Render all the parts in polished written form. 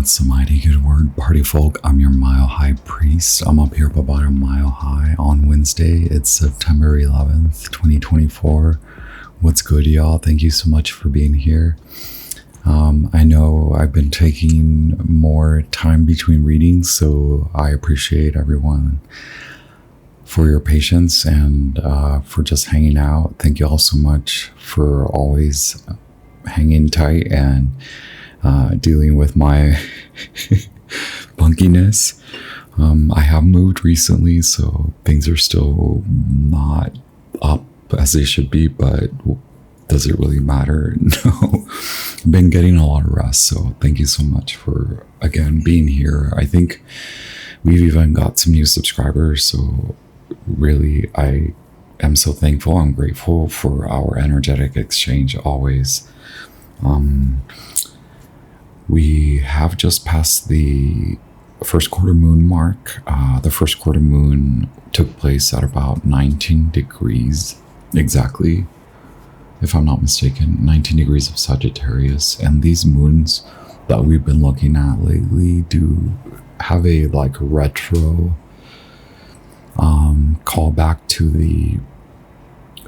That's the mighty good word, party folk. I'm your Mile High Priest. I'm up here about a mile high on Wednesday. It's September 11th, 2024. What's good, y'all? Thank you so much for being here. I know I've been taking more time between readings, so I appreciate everyone for your patience and for just hanging out. Thank you all so much for always hanging tight and dealing with my punkiness. I have moved recently, so things are still not up as they should be, but does it really matter? No. I've been getting a lot of rest, so thank you so much for, again, being here. I think we've even got some new subscribers, so really, I am so thankful. I'm grateful for our energetic exchange always. We have just passed the first quarter moon mark. The first quarter moon took place at about 19 degrees exactly, if I'm not mistaken, 19 degrees of Sagittarius. And these moons that we've been looking at lately do have a like retro call back to the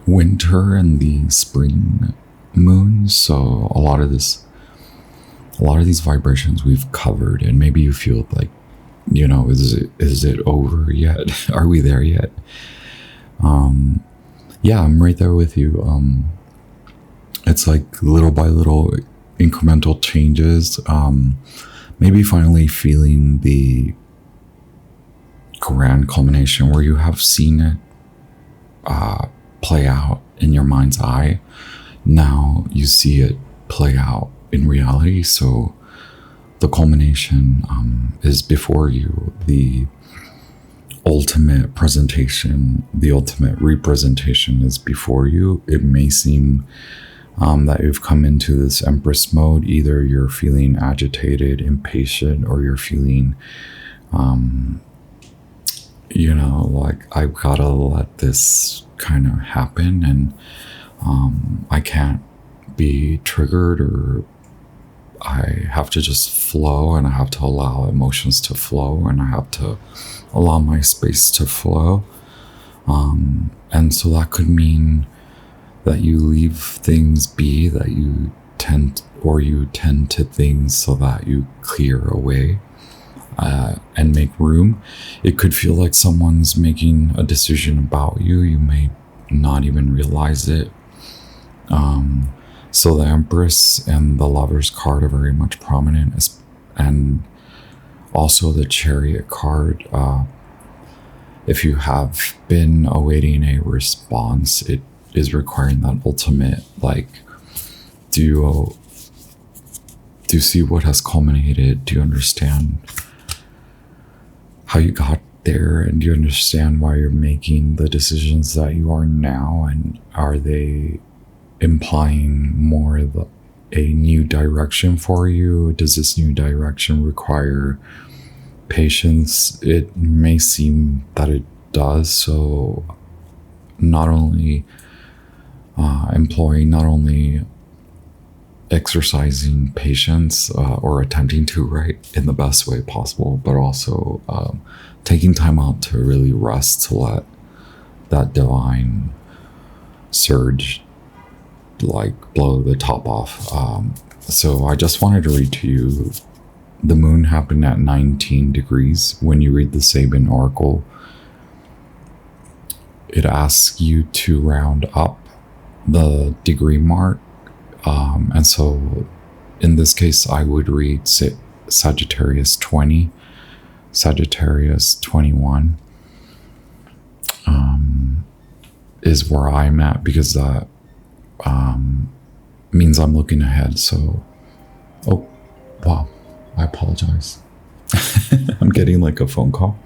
winter and the spring moons. So a lot of these vibrations we've covered, and maybe you feel like, you know, is it over yet? Are we there yet? Yeah, I'm right there with you. It's like little by little incremental changes. Maybe finally feeling the grand culmination where you have seen it play out in your mind's eye. Now you see it play out in reality. So the culmination is before you. The ultimate presentation, the ultimate representation is before you. It may seem that you've come into this Empress mode. Either you're feeling agitated, impatient, or you're feeling you know, like, I've got to let this kind of happen, and I can't be triggered, or I have to just flow, and I have to allow emotions to flow, and I have to allow my space to flow. And so that could mean that you leave things be, that you tend to things so that you clear away and make room. It could feel like someone's making a decision about you. You may not even realize it. So the Empress and the Lover's card are very much prominent, and also the Chariot card. If you have been awaiting a response, it is requiring that ultimate, like, do you see what has culminated? Do you understand how you got there? And do you understand why you're making the decisions that you are now? And are they implying more a new direction for you? Does this new direction require patience? It may seem that it does. So not only not only exercising patience or attempting to, right, in the best way possible, but also taking time out to really rest, to let that divine surge like blow the top off. So I just wanted to read to you, the moon happened at 19 degrees. When you read the SABIAN Oracle, it asks you to round up the degree mark. And so in this case, I would read Sagittarius 20, Sagittarius 21 is where I'm at, because that means I'm looking ahead. So, oh, wow, I apologize. I'm getting like a phone call.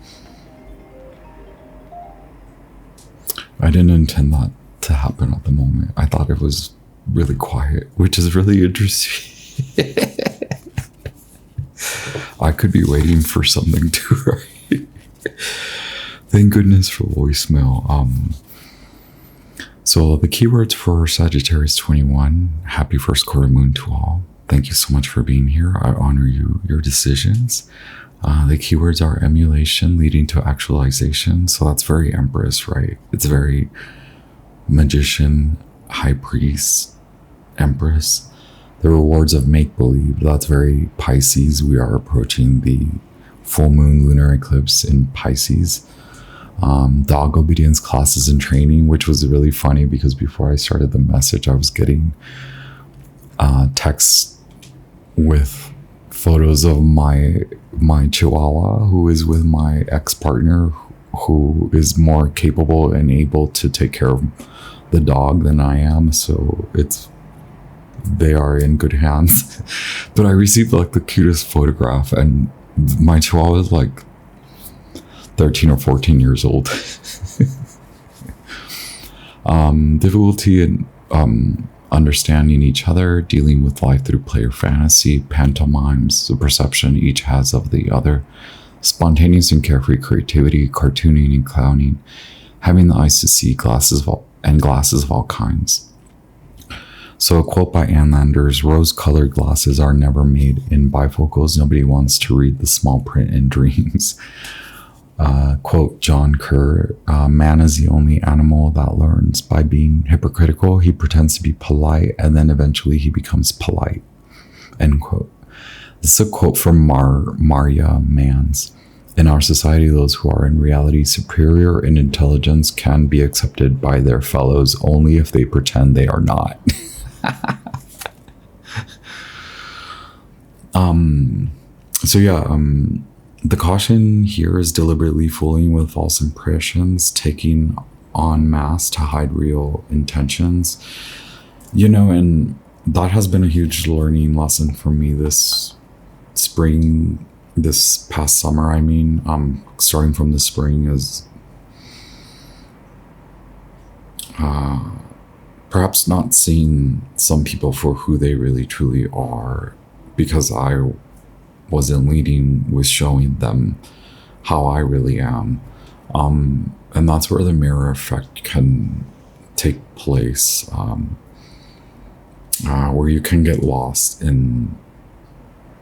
I didn't intend that to happen at the moment. I thought it was really quiet, which is really interesting. I could be waiting for something to write. Thank goodness for voicemail. So the keywords for Sagittarius 21, happy first quarter moon to all. thank you so much for being here. I honor your decisions. The keywords are emulation leading to actualization. So that's very Empress, right? It's very magician, high priest, Empress. The rewards of make-believe, that's very Pisces. We are approaching the full moon lunar eclipse in Pisces. Dog obedience classes and training, which was really funny because before I started the message, I was getting texts with photos of my chihuahua who is with my ex-partner who is more capable and able to take care of the dog than I am. So they are in good hands. But I received like the cutest photograph, and my chihuahua is like 13 or 14 years old. Difficulty in understanding each other, dealing with life through play or fantasy, pantomimes, the perception each has of the other, spontaneous and carefree creativity, cartooning and clowning, having the eyes to see, glasses of all kinds. So a quote by Ann Landers, rose-colored glasses are never made in bifocals. Nobody wants to read the small print in dreams. Quote John Kerr, man is the only animal that learns. By being hypocritical, he pretends to be polite, and then eventually he becomes polite. End quote. This is a quote from Maria Mans. In our society, those who are in reality superior in intelligence can be accepted by their fellows only if they pretend they are not. The caution here is deliberately fooling with false impressions, taking on masks to hide real intentions. And that has been a huge learning lesson for me this spring, this past summer. Starting from the spring is perhaps not seeing some people for who they really truly are, because I wasn't leading with showing them how I really am. And that's where the mirror effect can take place, where you can get lost in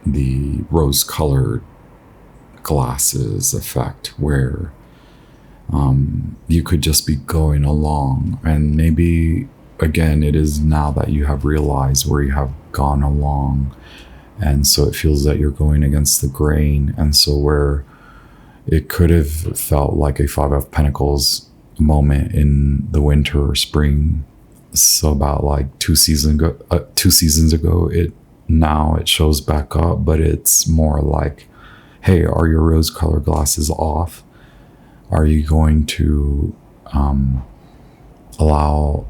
the rose-colored glasses effect, where you could just be going along, and maybe again it is now that you have realized where you have gone along, and so it feels that you're going against the grain. And so where it could have felt like a Five of Pentacles moment in the winter or spring, so about like 2 seasons ago, it shows back up, but it's more like, hey, are your rose colored glasses off? Are you going to allow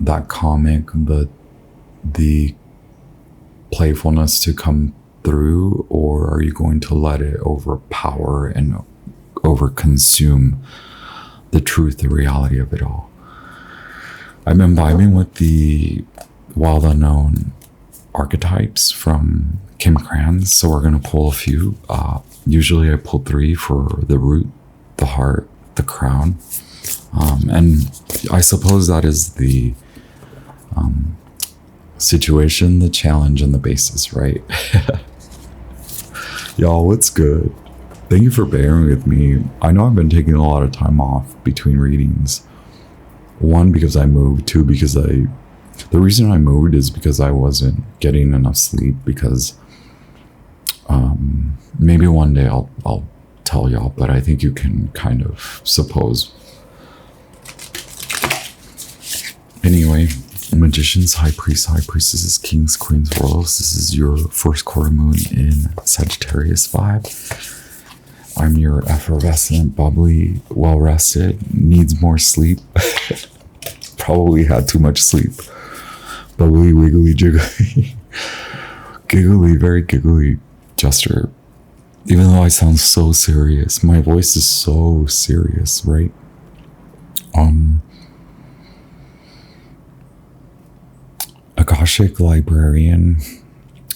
that comic, the playfulness to come through, or are you going to let it overpower and overconsume the truth, the reality of it all? I've been vibing with the Wild Unknown archetypes from Kim Krans, so we're going to pull a few. Usually I pull 3 for the root, the heart, the crown, and I suppose that is the situation, the challenge, and the basis, right? Y'all, what's good? Thank you for bearing with me. I know I've been taking a lot of time off between readings. 1, because I moved. 2, because the reason I moved is because I wasn't getting enough sleep, because maybe one day I'll tell y'all, but I think you can kind of suppose. Anyway, Magicians, High Priest, High Priestesses, Kings, Queens, Royals. This is your first quarter moon in Sagittarius vibe. I'm your effervescent, bubbly, well-rested, needs more sleep. Probably had too much sleep. Bubbly, wiggly, jiggly. Giggly, very giggly jester. Even though I sound so serious, my voice is so serious, right? Akashic Librarian,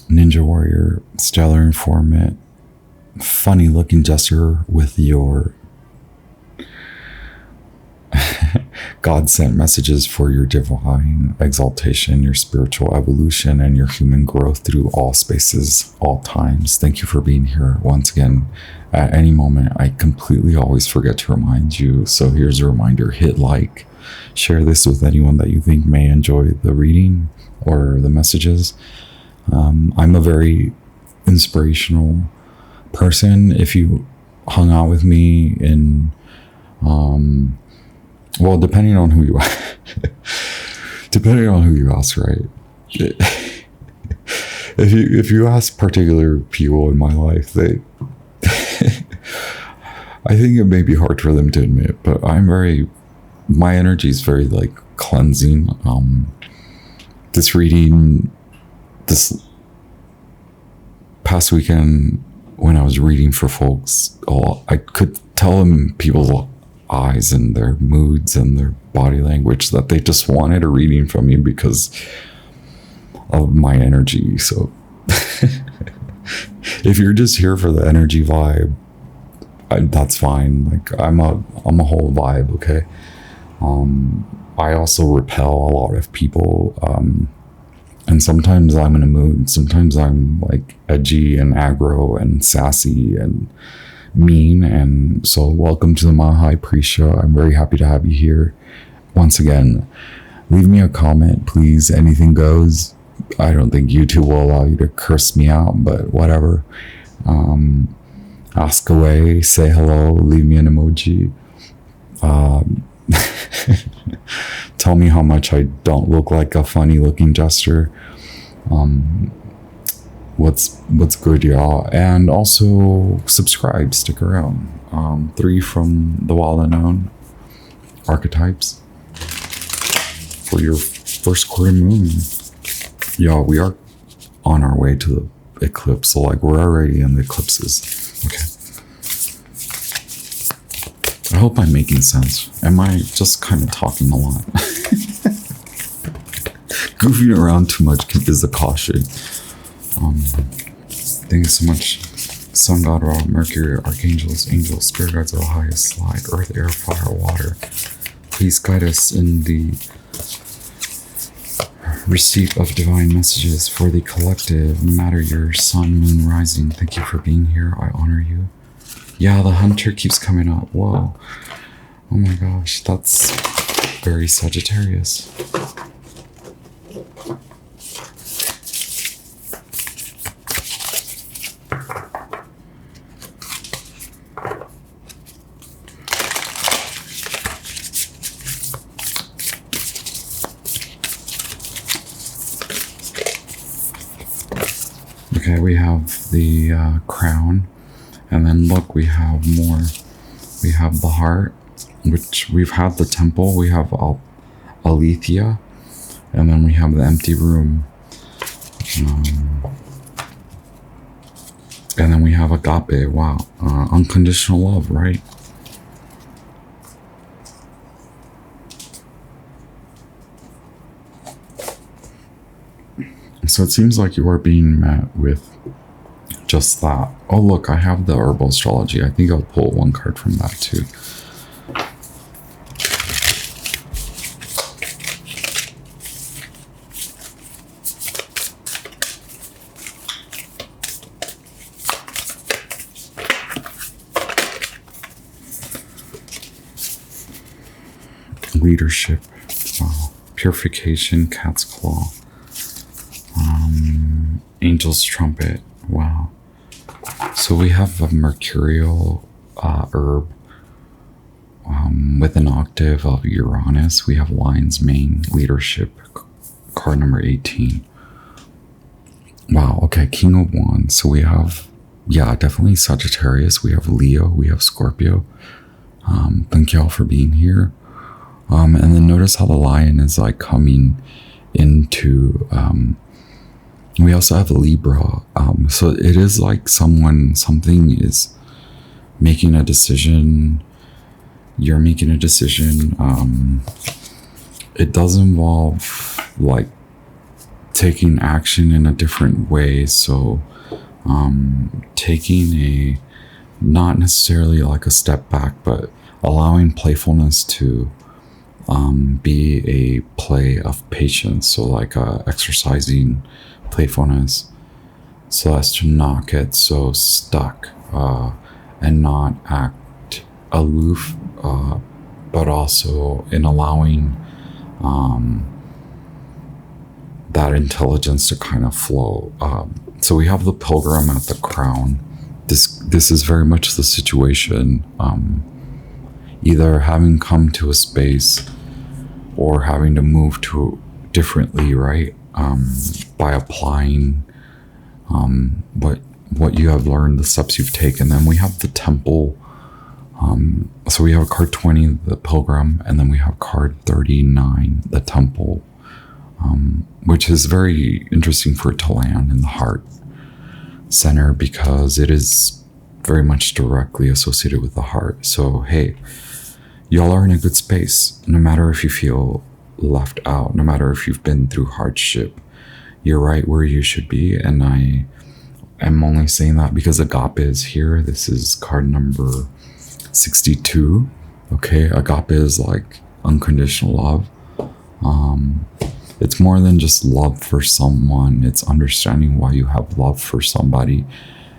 Ninja Warrior, Stellar Informant, funny looking jester with your God sent messages for your divine exaltation, your spiritual evolution, and your human growth through all spaces, all times. Thank you for being here once again. At any moment, I completely always forget to remind you. So here's a reminder: hit like, share this with anyone that you think may enjoy the reading or the messages. I'm a very inspirational person. If you hung out with me in well, depending on who you ask, right? If you ask particular people in my life, they I think it may be hard for them to admit, but my energy is very like cleansing. This past weekend when I was reading for folks, I could tell in people's eyes and their moods and their body language that they just wanted a reading from me because of my energy. So if you're just here for the energy vibe, that's fine. Like I'm a whole vibe, okay? I also repel a lot of people, and sometimes I'm in a mood. Sometimes I'm like edgy and aggro and sassy and mean. And so welcome to the High Priest Show. I'm very happy to have you here. Once again, leave me a comment, please. Anything goes. I don't think YouTube will allow you to curse me out, but whatever. Ask away, say hello, leave me an emoji. Tell me how much I don't look like a funny looking jester. What's good, y'all? And also subscribe, stick around. 3 from the well-known Archetypes for your first quarter moon. Y'all, we are on our way to the eclipse, so like we're already in the eclipses. Okay. I hope I'm making sense. Am I just kind of talking a lot? Goofing around too much is a caution. Thank you so much. Sun God, Ra, Mercury, Archangels, Angels, Spirit Guides of the highest light, Earth, Air, Fire, Water. Please guide us in the receipt of divine messages for the collective, no matter your sun, moon, rising. Thank you for being here. I honor you. Yeah, the hunter keeps coming up. Whoa. Oh my gosh, that's very Sagittarius. Okay, we have the crown, and then look, we have more. We have the heart, which we've had the temple, we have Aletheia, and then we have the empty room. And then we have agape. Wow, unconditional love, right? So it seems like you are being met with just that. Oh, look, I have the Herbal Astrology. I think I'll pull one card from that too. Leadership. Wow. Purification, cat's claw. Angel's trumpet. Wow. So we have a mercurial herb with an octave of Uranus. We have lion's mane, leadership, card number 18. Wow. Okay. King of Wands. So we have, yeah, definitely Sagittarius. We have Leo. We have Scorpio. Thank y'all for being here. And then notice how the lion is like coming into, we also have a Libra. So it is like something is making a decision. You're making a decision. It does involve like taking action in a different way. So taking not necessarily like a step back, but allowing playfulness to be a play of patience. So like exercising playfulness so as to not get so stuck and not act aloof, but also in allowing that intelligence to kind of flow. So we have the pilgrim at the crown. This is very much the situation, either having come to a space or having to move to differently, right? By applying what you have learned, the steps you've taken. Then we have the temple. So we have card 20, the pilgrim, and then we have card 39, the temple, which is very interesting for it to land in the heart center because it is very much directly associated with the heart. So, hey, y'all are in a good space, no matter if you feel left out, no matter if you've been through hardship. You're right where you should be, and I am only saying that because agape is here. This is card number 62. Okay, agape is like unconditional love. It's more than just love for someone. It's understanding why you have love for somebody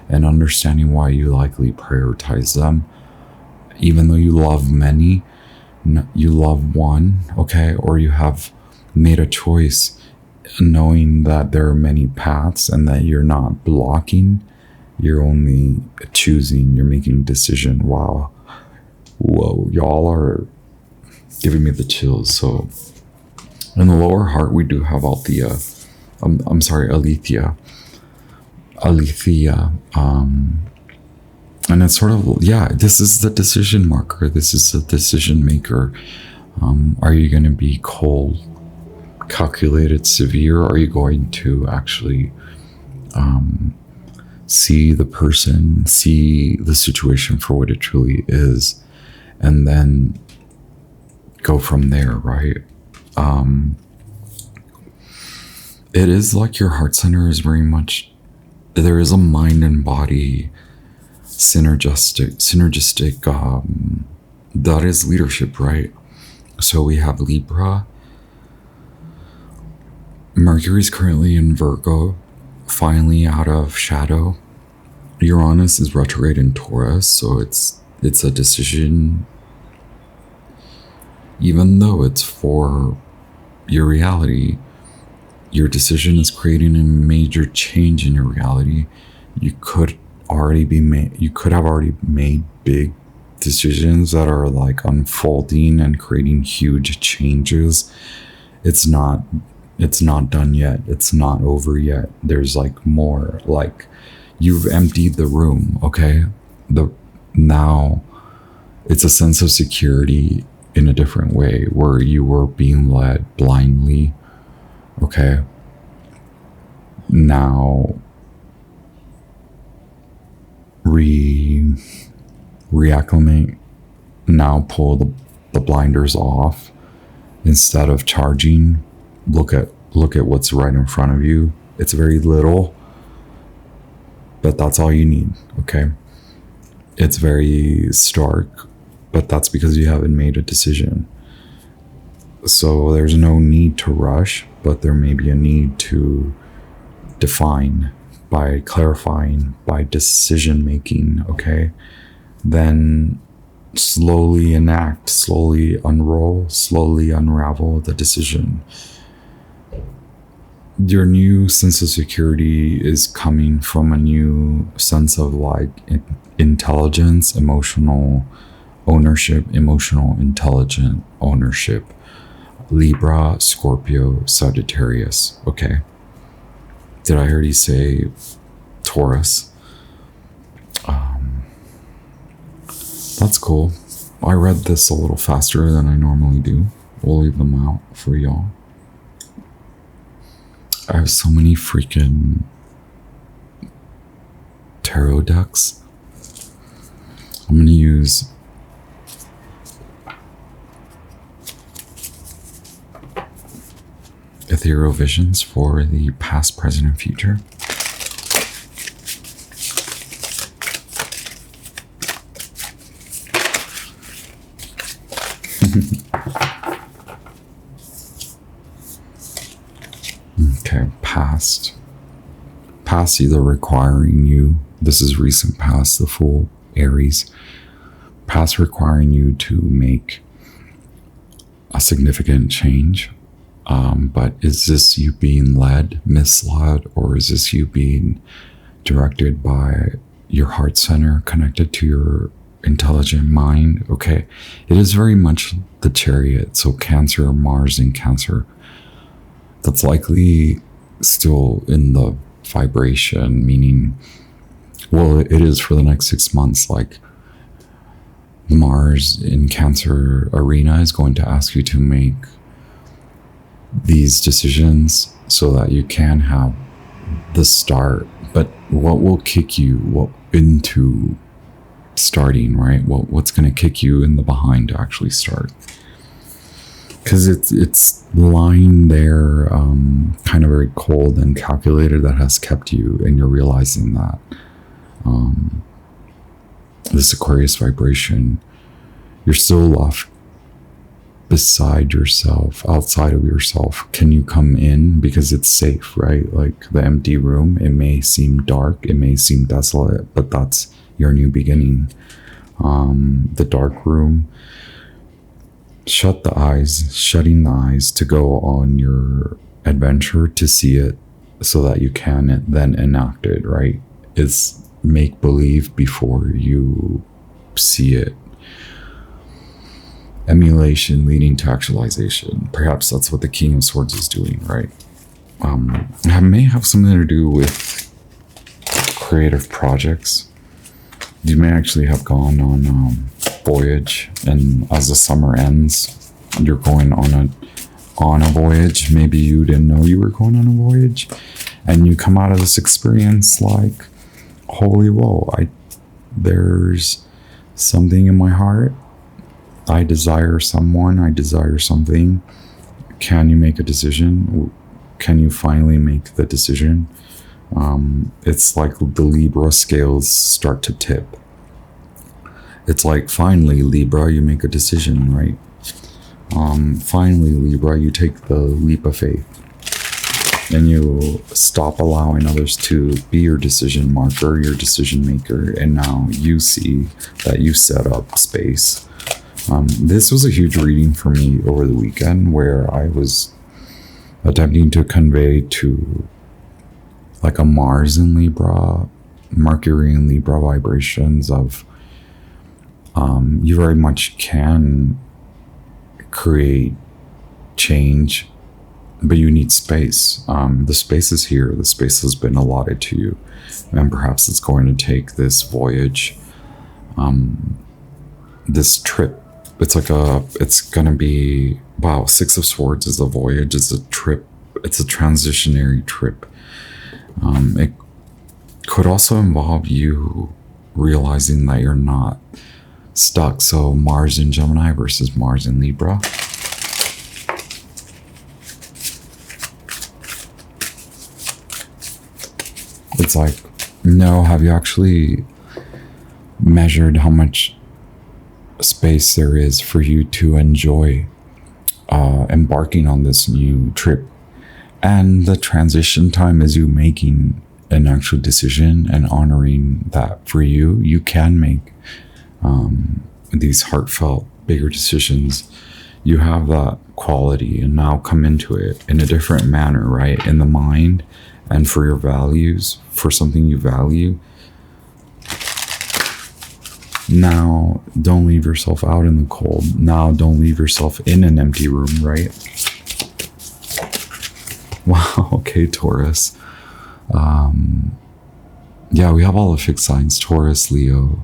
and understanding why you likely prioritize them. Even though you love many, you love one, okay? Or you have made a choice knowing that there are many paths and that you're not blocking, you're only choosing, you're making a decision. Wow. Whoa, y'all are giving me the chills. So in the lower heart, we do have Alethea. And it's sort of, yeah, this is the decision marker. This is the decision maker. Are you going to be cold, calculated, severe? Or are you going to actually see the person, see the situation for what it truly is, and then go from there, right? It is like your heart center is very much, there is a mind and body synergistic, that is leadership, right? So we have Libra. Mercury's currently in Virgo, finally out of shadow. Uranus is retrograde in Taurus, so it's a decision, even though it's for your reality. Your decision is creating a major change in your reality. You could have already made big decisions that are like unfolding and creating huge changes. It's not done yet. It's not over yet. There's like more, like you've emptied the room, okay? Now it's a sense of security in a different way where you were being led blindly. Okay. Now reacclimate. Now pull the blinders off. Instead of charging, look at what's right in front of you. It's very little, but that's all you need, okay? It's very stark, but that's because you haven't made a decision. So there's no need to rush, but there may be a need to define by clarifying, by decision making, okay? Then slowly enact, slowly unroll, slowly unravel the decision. Your new sense of security is coming from a new sense of like intelligence, emotional ownership, emotional intelligent ownership. Libra, Scorpio, Sagittarius. Okay. Did I already say Taurus? That's cool. I read this a little faster than I normally do. We'll leave them out for y'all. I have so many freaking tarot decks. I'm going to use Ethereal Visions for the past, present, and future. past either requiring you, this is recent past, the full Aries, past requiring you to make a significant change. But is this you being led, misled, or is this you being directed by your heart center, connected to your intelligent mind? Okay, it is very much the Chariot. So Cancer, Mars in Cancer. That's likely still in the vibration, meaning, well, it is for the next 6 months. Like Mars in Cancer arena is going to ask you to make these decisions so that you can have the start. But what will kick you into starting, right? What's going to kick you in the behind to actually start? Because it's lying there kind of very cold and calculated, that has kept you, and you're realizing that this Aquarius vibration, you're still off beside yourself, outside of yourself. Can you come in? Because it's safe, right? Like the empty room, it may seem dark, it may seem desolate, but that's your new beginning. The dark room, shutting the eyes to go on your adventure, to see it so that you can then enact it, right? It's make believe before you see it. Emulation leading to actualization. Perhaps that's what the King of Swords is doing, right? It may have something to do with creative projects. You may actually have gone on voyage, and as the summer ends, you're going on a voyage. Maybe you didn't know you were going on a voyage, and you come out of this experience like, holy whoa, there's something in my heart. I desire someone, I desire something. Can you make a decision? Can you finally make the decision? It's like the Libra scales start to tip. It's like, finally, Libra, you make a decision, right? Finally, Libra, you take the leap of faith, and you stop allowing others to be your decision marker, your decision maker, and now you see that you set up space. This was a huge reading for me over the weekend, where I was attempting to convey to like a Mars in Libra, Mercury in Libra vibrations of you very much can create change, but you need space. The space is here. The space has been allotted to you, and perhaps it's going to take this voyage, this trip. It's gonna be, wow, Six of Swords is a voyage, it's a trip, it's a transitionary trip. It could also involve you realizing that you're not stuck. So Mars in Gemini versus Mars in Libra. It's like, no, have you actually measured how much space there is for you to enjoy embarking on this new trip? And the transition time is you making an actual decision and honoring that for you. You can make these heartfelt, bigger decisions. You have that quality, and now come into it in a different manner, right? In the mind, and for your values, for something you value. Now, don't leave yourself out in the cold. Now, don't leave yourself in an empty room, right? Wow, okay, Taurus. Yeah, we have all the fixed signs: Taurus, Leo,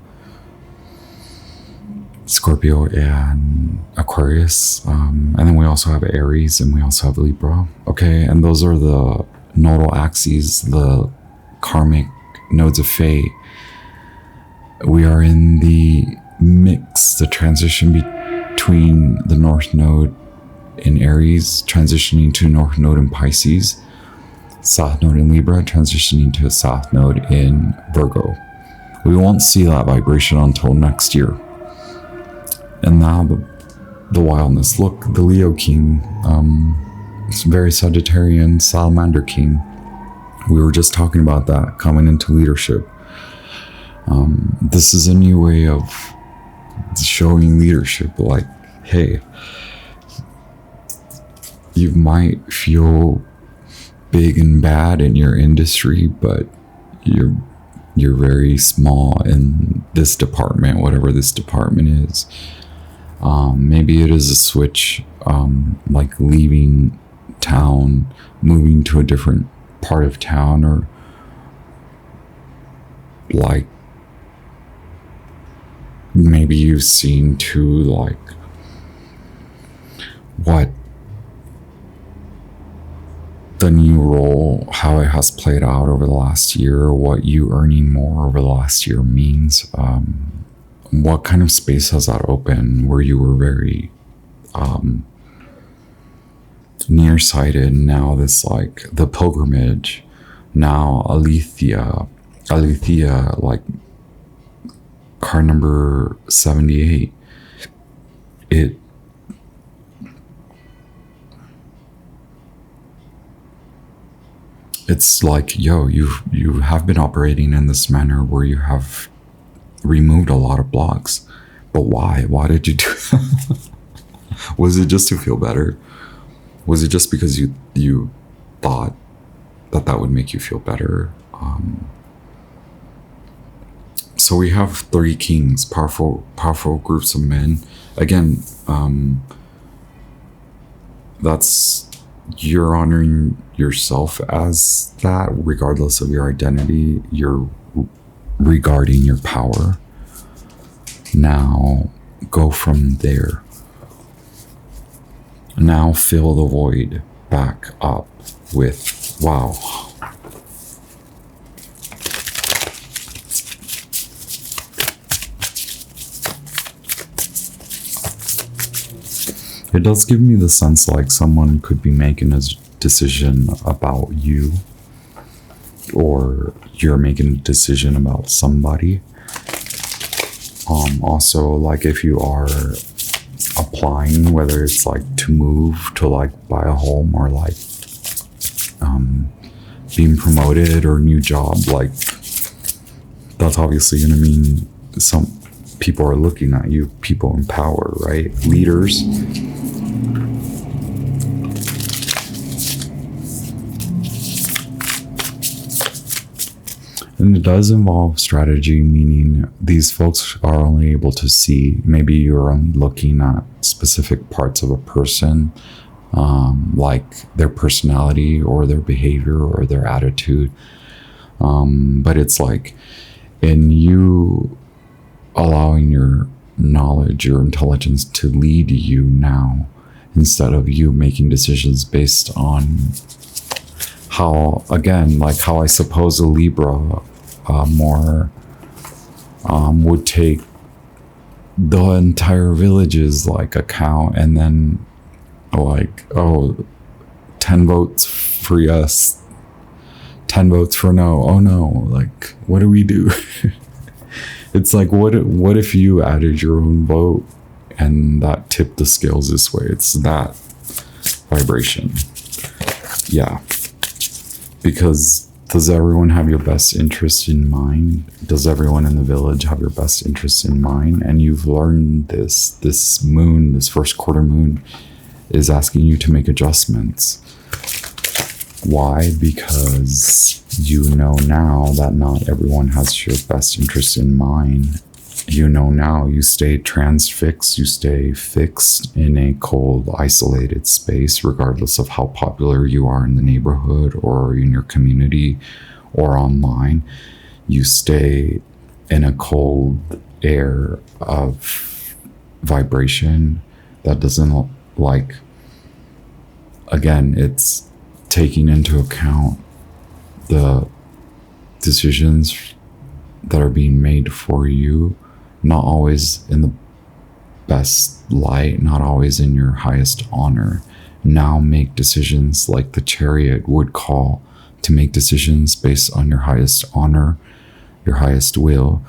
Scorpio, and Aquarius. And then we also have Aries, and we also have Libra. Okay, and those are the nodal axes, the karmic nodes of fate. We are in the mix, the transition between the North Node in Aries, transitioning to North Node in Pisces, South Node in Libra, transitioning to a South Node in Virgo. We won't see that vibration until next year. And now the wildness. Look, the Leo King, it's very Sagittarian, Salamander King. We were just talking about that coming into leadership. This is a new way of showing leadership. Like, hey, you might feel big and bad in your industry, but you're very small in this department, whatever this department is. Maybe it is a switch, like leaving town, moving to a different part of town, or like maybe you've seen too, like what the new role, how it has played out over the last year, what you earning more over the last year means. What kind of space has that opened where you were very nearsighted? Now this, like the pilgrimage, now Alethea, like card number 78, it's like, yo, you have been operating in this manner where you have removed a lot of blocks. But why did you do that? Was it just to feel better? Was it just because you thought that would make you feel better? So we have 3 kings, powerful groups of men. Again, that's, you're honoring yourself as that, regardless of your identity. You're regarding your power. Now go from there. Now fill the void back up with, wow. It does give me the sense like someone could be making a decision about you, or you're making a decision about somebody. Also, like if you are applying, whether it's like to move, to like buy a home, or like being promoted or new job, like that's obviously going to mean some people are looking at you, people in power, right? Leaders. And it does involve strategy, meaning these folks are only able to see, maybe you're only looking at specific parts of a person, like their personality or their behavior or their attitude. But it's like in you allowing your knowledge, your intelligence to lead you now, instead of you making decisions based on how, again, like how I suppose a Libra more would take the entire village's like account and then like, oh, 10 votes for yes, 10 votes for no. Oh no, like what do we do? It's like, what if you added your own vote and that tipped the scales this way? It's that vibration. Yeah. Because does everyone have your best interest in mind? Does everyone in the village have your best interest in mind? And you've learned this moon, this first quarter moon is asking you to make adjustments. Why? Because you know now that not everyone has your best interest in mind. You know now you stay transfixed, you stay fixed in a cold, isolated space, regardless of how popular you are in the neighborhood or in your community or online. You stay in a cold air of vibration that doesn't, like, again, it's taking into account the decisions that are being made for you, not always in the best light, not always in your highest honor. Now make decisions like the Chariot would call to make decisions based on your highest honor, your highest will,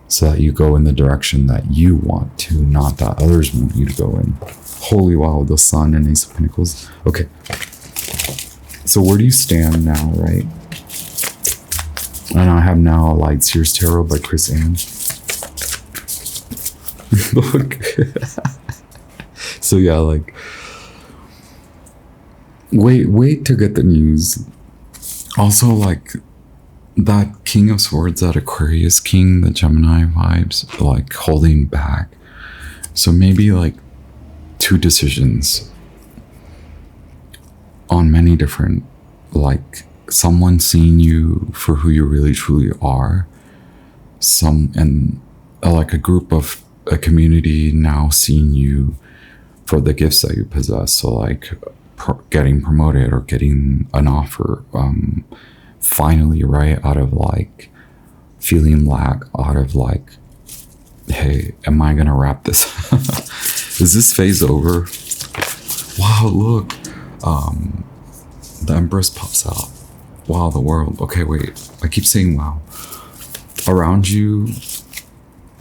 so that you go in the direction that you want to, not that others want you to go in. Holy wow, the Sun and Ace of Pentacles. Okay. So where do you stand now, right? And I have now like Seer's Tarot by Chris Ann. Look. So yeah, like wait to get the news. Also, like that King of Swords, that Aquarius King, the Gemini vibes, like holding back. So maybe like 2 decisions on many different, like someone seeing you for who you really truly are, and like a group of a community now seeing you for the gifts that you possess. So like getting promoted or getting an offer, finally, right, out of like feeling lack, out of like, hey, am I gonna wrap this? Is this phase over? Wow, look, the Empress pops out. Wow, the World. Okay, wait, I keep saying wow. Around you,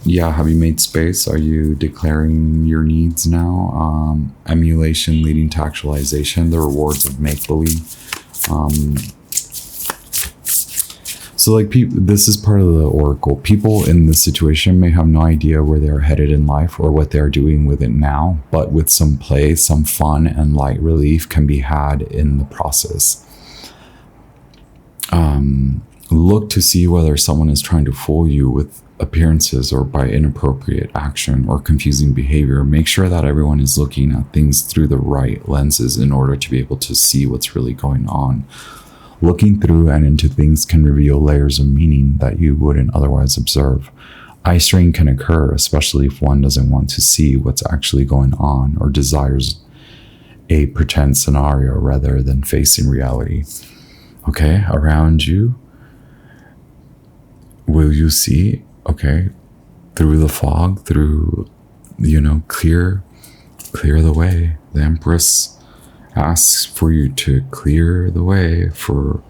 yeah, have you made space? Are you declaring your needs now? Emulation leading to actualization, the rewards of make-believe. So like this is part of the oracle. People in this situation may have no idea where they're headed in life or what they're doing with it now, but with some play, some fun, and light relief can be had in the process. Look to see whether someone is trying to fool you with appearances or by inappropriate action or confusing behavior. Make sure that everyone is looking at things through the right lenses in order to be able to see what's really going on. Looking through and into things can reveal layers of meaning that you wouldn't otherwise observe. Eye strain can occur, especially if one doesn't want to see what's actually going on or desires a pretend scenario rather than facing reality. Okay, around you, will you see? Okay, through the fog, through, clear the way. The Empress asks for you to clear the way for,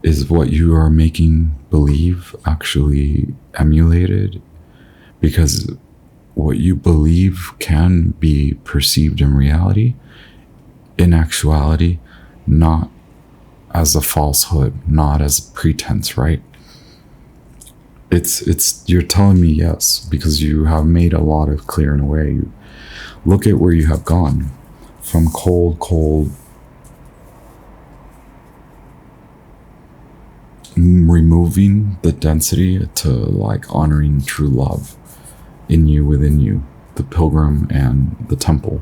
is what you are making believe actually emulated? Because what you believe can be perceived in reality, in actuality, not as a falsehood, not as a pretense, right? It's you're telling me yes, because you have made a lot of clearing away. Look at where you have gone from cold, removing the density to like honoring true love in you, within you, the Pilgrim and the Temple.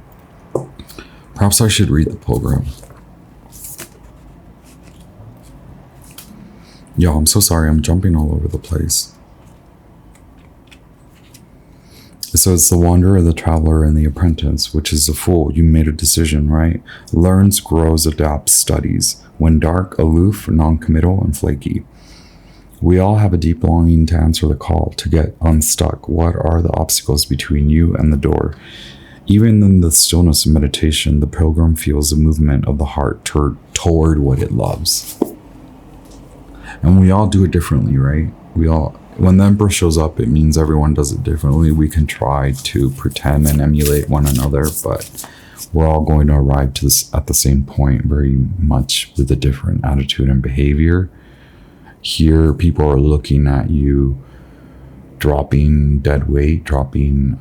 Perhaps I should read the Pilgrim. Yo, I'm so sorry, I'm jumping all over the place. So it's the wanderer, the traveler, and the apprentice, which is the fool. You made a decision, right? Learns, grows, adapts, studies. When dark, aloof, non-committal, and flaky. We all have a deep longing to answer the call, to get unstuck. What are the obstacles between you and the door? Even in the stillness of meditation, the pilgrim feels the movement of the heart toward what it loves. And we all do it differently, right? When the Emperor shows up, it means everyone does it differently. We can try to pretend and emulate one another, but we're all going to arrive at the same point, very much with a different attitude and behavior. Here, people are looking at you, dropping dead weight, dropping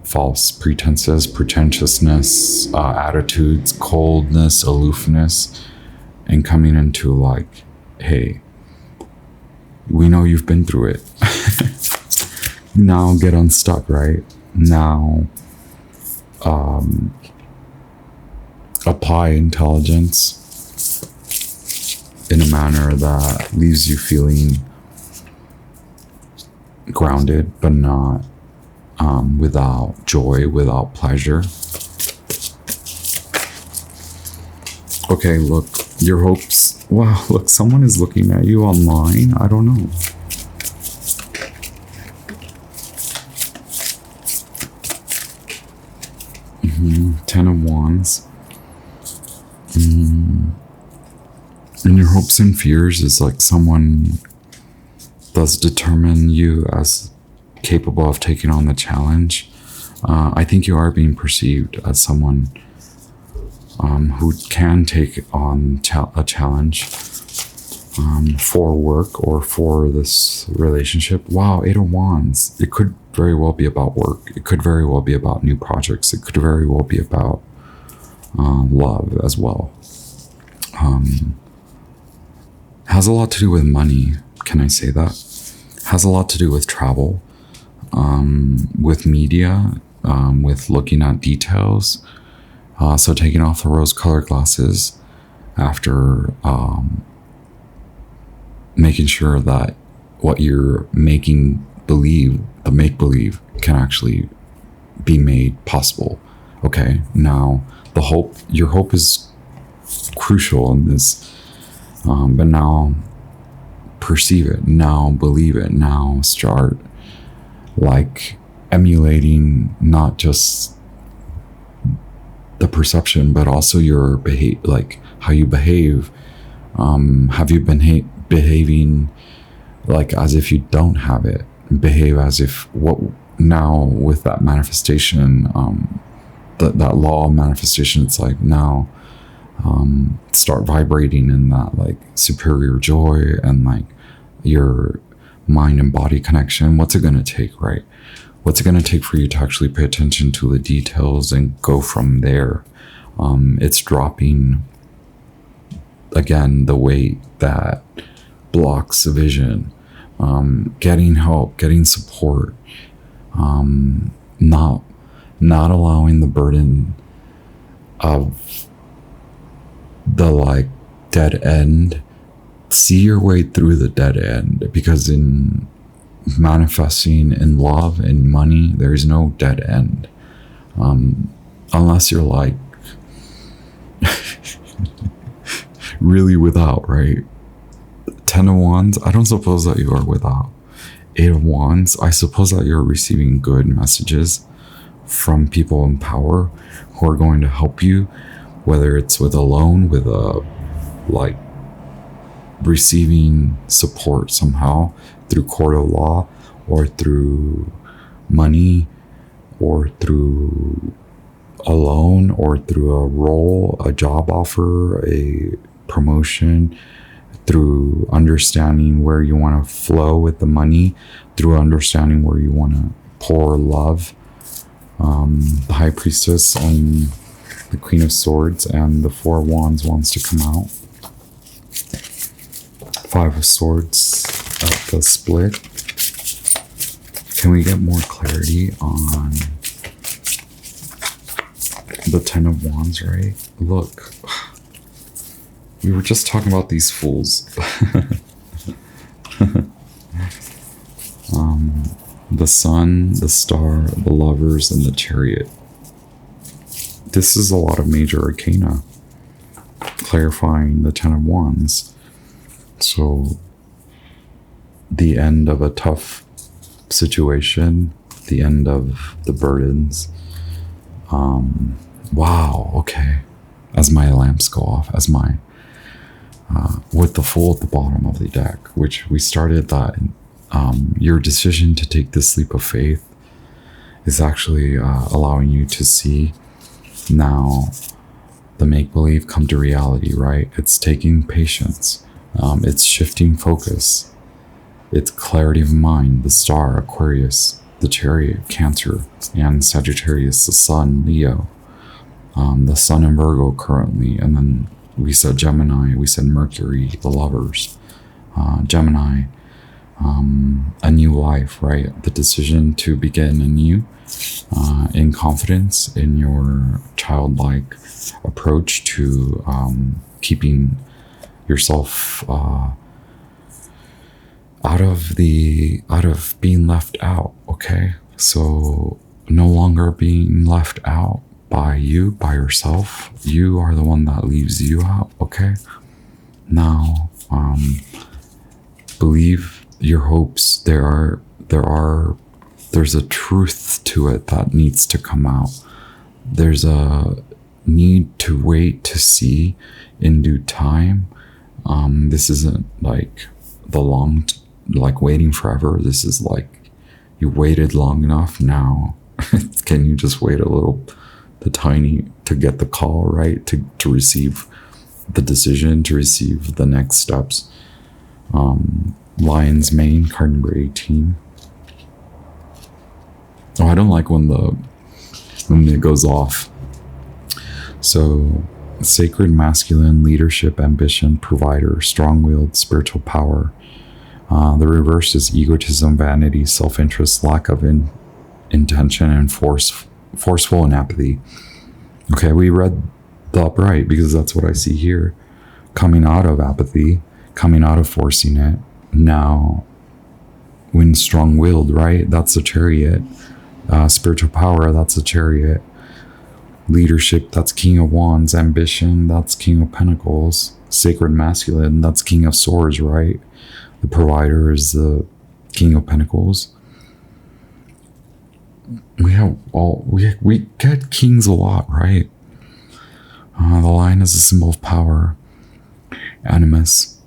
false pretenses, pretentiousness, attitudes, coldness, aloofness, and coming into like, hey, we know you've been through it. Now get unstuck, right? Now apply intelligence in a manner that leaves you feeling grounded, but not without joy, without pleasure. Okay, look, your hopes. Wow, look, someone is looking at you online. I don't know. Ten of Wands. And your hopes and fears is like someone does determine you as capable of taking on the challenge. I think you are being perceived as someone who can take on a challenge. for work or for this relationship. Wow, Eight of Wands. It could very well be about work. It could very well be about new projects. It could very well be about love as well. Has a lot to do with money. Can I say that? Has a lot to do with travel, with media, with looking at details. So taking off the rose-colored glasses after making sure that what you're making believe, the make-believe, can actually be made possible. Okay, now your hope is crucial in this, but now perceive it, now believe it, now start like emulating not just the perception, but also your like how you behave. Have you been behaving like as if you don't have it? Behave as if what now with that manifestation, that law of manifestation. It's like now start vibrating in that like superior joy and like your mind and body connection. What's it going to take, right? What's it going to take for you to actually pay attention to the details and go from there? It's dropping, again, the weight that blocks the vision, getting help, getting support, not allowing the burden of the like dead end. See your way through the dead end, because in manifesting in love and money, there is no dead end, unless you're like really without, right? Ten of Wands, I don't suppose that you are without. Eight of Wands, I suppose that you're receiving good messages from people in power who are going to help you, whether it's with a loan, with a like receiving support somehow through court of law, or through money, or through a loan, or through a role, a job offer, a promotion, through understanding where you want to flow with the money, through understanding where you want to pour love. The High Priestess and the Queen of Swords and the Four of Wands wants to come out. Five of Swords at the split. Can we get more clarity on the Ten of Wands, right? Look, we were just talking about these fools. The Sun, the Star, the Lovers, and the Chariot. This is a lot of major arcana, clarifying the Ten of Wands. So, the end of a tough situation, the end of the burdens. Wow, okay. As my lamps go off, as my with the Fool at the bottom of the deck, which we started that. Your decision to take this leap of faith is actually allowing you to see now the make-believe come to reality, right? It's taking patience. It's shifting focus. It's clarity of mind. The Star, Aquarius, the Chariot, Cancer, and Sagittarius, the Sun, Leo, the Sun in Virgo currently, and then we said Gemini, we said Mercury, the Lovers, Gemini, a new life, right? The decision to begin anew, in confidence, in your childlike approach to keeping yourself out of being left out. Okay, so no longer being left out by yourself. You are the one that leaves you out. Okay, now believe your hopes. There's a truth to it that needs to come out. There's a need to wait to see in due time. This isn't like like waiting forever. This is like you waited long enough. Now can you just wait a little, to get the call, right? To receive the decision, to receive the next steps. Lion's Mane, card number 18. Oh, I don't like when it goes off. So, sacred masculine, leadership, ambition, provider, strong-willed, spiritual power. The reverse is egotism, vanity, self-interest, lack of intention, and forceful and apathy. Okay, we read the upright because that's what I see here. Coming out of apathy, coming out of forcing it. Now, when strong-willed, right? That's the Chariot. Spiritual power, that's the Chariot. Leadership, that's King of Wands. Ambition, that's King of Pentacles. Sacred masculine, that's King of Swords, right? The provider is the King of Pentacles. We get kings a lot, right? The lion is a symbol of power. Animus,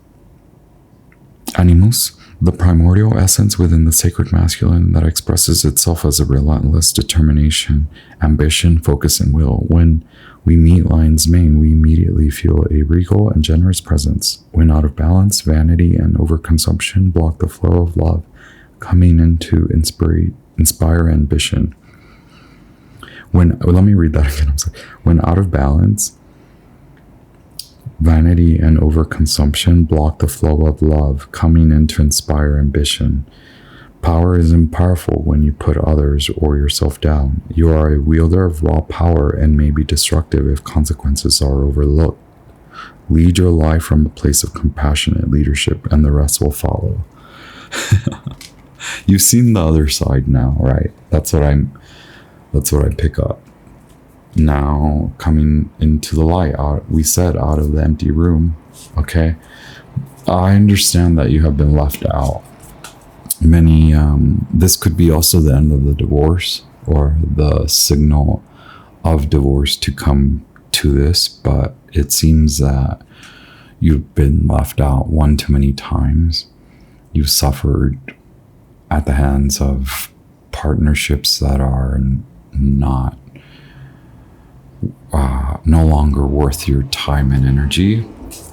the primordial essence within the sacred masculine that expresses itself as a relentless determination, ambition, focus, and will. When we meet lion's mane, we immediately feel a regal and generous presence. When out of balance, vanity and overconsumption block the flow of love, coming in to inspire ambition. Let me read that again. I'm sorry. When out of balance, vanity and overconsumption block the flow of love, coming in to inspire ambition. Power isn't powerful when you put others or yourself down. You are a wielder of raw power and may be destructive if consequences are overlooked. Lead your life from a place of compassionate leadership, and the rest will follow. You've seen the other side now, right? That's what I pick up. Now, coming into the light, we said out of the empty room, okay? I understand that you have been left out. This could be also the end of the divorce or the signal of divorce to come to this, but it seems that you've been left out one too many times. You've suffered at the hands of partnerships that are not no longer worth your time and energy,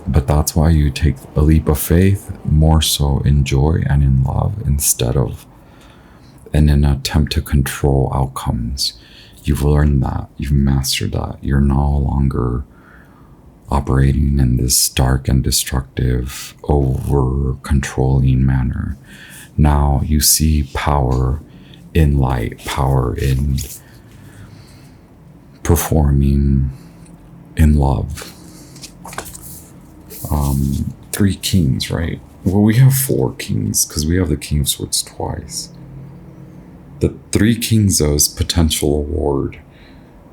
but that's why you take a leap of faith, more so in joy and in love, instead of in an attempt to control outcomes. You've learned that, you've mastered that. You're no longer operating in this dark and destructive, over controlling manner. Now you see power in light, power in performing in love. 3 kings, right? Well, we have 4 kings because we have the King of Swords twice. The 3 kings, though, is potential award,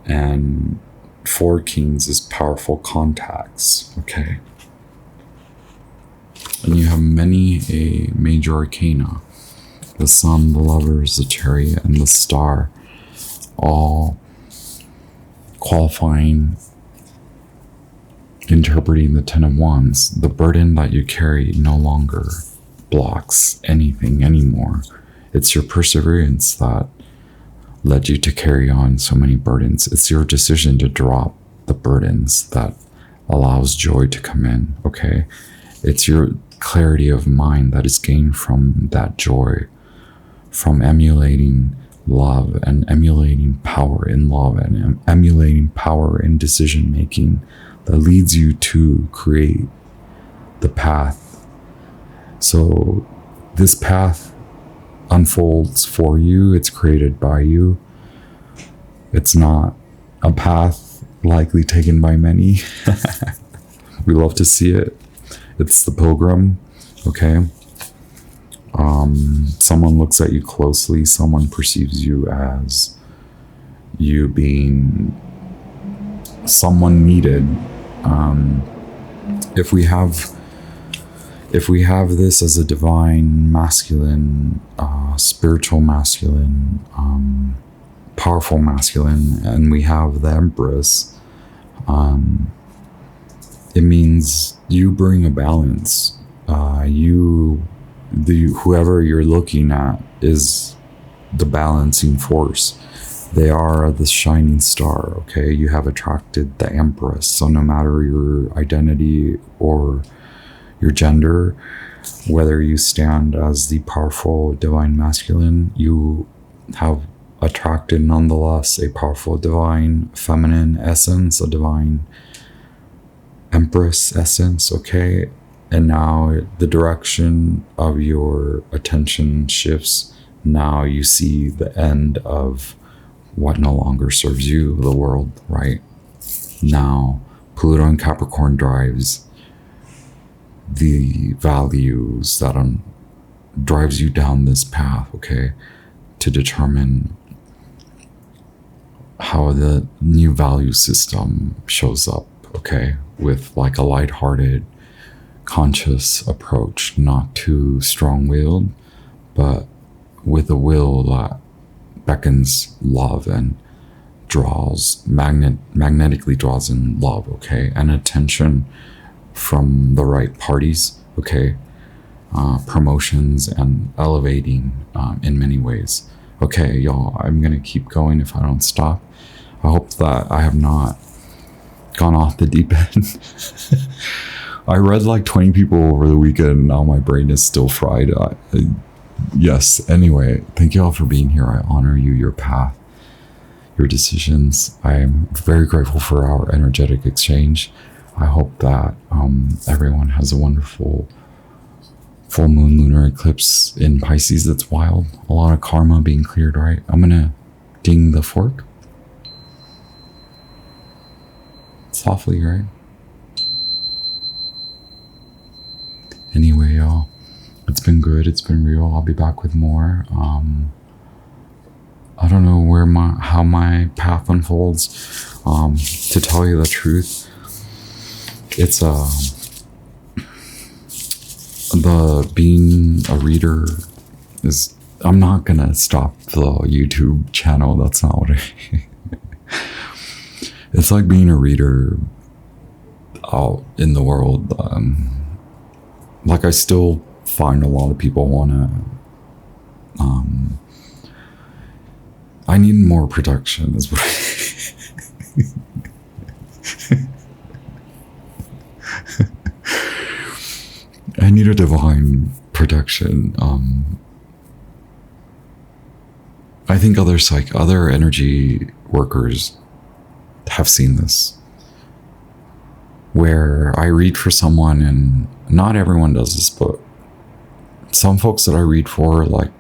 and 4 kings is powerful contacts, okay? And you have many a major arcana. The Sun, the Lovers, the Chariot, and the Star, all qualifying, interpreting the 10 of Wands. The burden that you carry no longer blocks anything anymore. It's your perseverance that led you to carry on so many burdens. It's your decision to drop the burdens that allows joy to come in, okay? It's your clarity of mind that is gained from that joy, from emulating love and emulating power in love and emulating power in decision making that leads you to create the path. So this path unfolds for you. It's created by you. It's not a path likely taken by many. We love to see it. It's the pilgrim, okay? Someone looks at you closely. Someone perceives you as you being someone needed. If we have this as a divine masculine, spiritual masculine, powerful masculine, and we have the Empress, it means you bring a balance. Whoever you're looking at is the balancing force. They are the shining star, okay? You have attracted the Empress. So no matter your identity or your gender, Whether you stand as the powerful divine masculine, you have attracted nonetheless a powerful divine feminine essence, a divine empress essence, okay? And now the direction of your attention shifts. Now you see the end of what no longer serves you, the world, right? Now Pluto and Capricorn drives the values that drives you down this path, okay, to determine how the new value system shows up, okay, with like a lighthearted, conscious approach, not too strong-willed, but with a will that beckons love and magnetically draws in love, okay, and attention from the right parties, okay, promotions and elevating in many ways. Okay, y'all, I'm gonna keep going if I don't stop. I hope that I have not gone off the deep end. I read like 20 people over the weekend and now my brain is still fried. Yes, anyway, thank you all for being here. I honor you, your path, your decisions. I am very grateful for our energetic exchange. I hope that everyone has a wonderful full moon lunar eclipse in Pisces. That's wild. A lot of karma being cleared, right? I'm gonna ding the fork. Softly, right? Anyway, y'all, it's been good. It's been real. I'll be back with more. I don't know how my path unfolds. To tell you the truth, it's the being a reader is, I'm not gonna stop the YouTube channel. That's not what it's like being a reader out in the world. Like I still find a lot of people wanna I need more production is what I need a divine protection. I think other energy workers have seen this, where I read for someone, and not everyone does this, but some folks that I read for, like,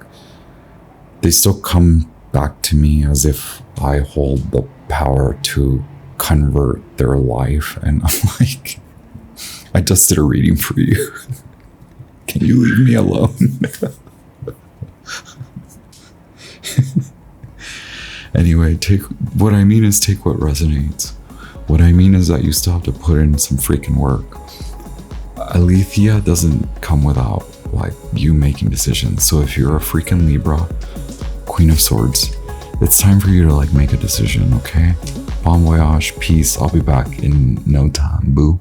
they still come back to me as if I hold the power to convert their life, and I'm like, I just did a reading for you. Can you leave me alone? Anyway, take what resonates. What I mean is that you still have to put in some freaking work. Aletheia doesn't come without like you making decisions. So if you're a freaking Libra, Queen of Swords, it's time for you to like make a decision, okay? Bon voyage, peace. I'll be back in no time, boo.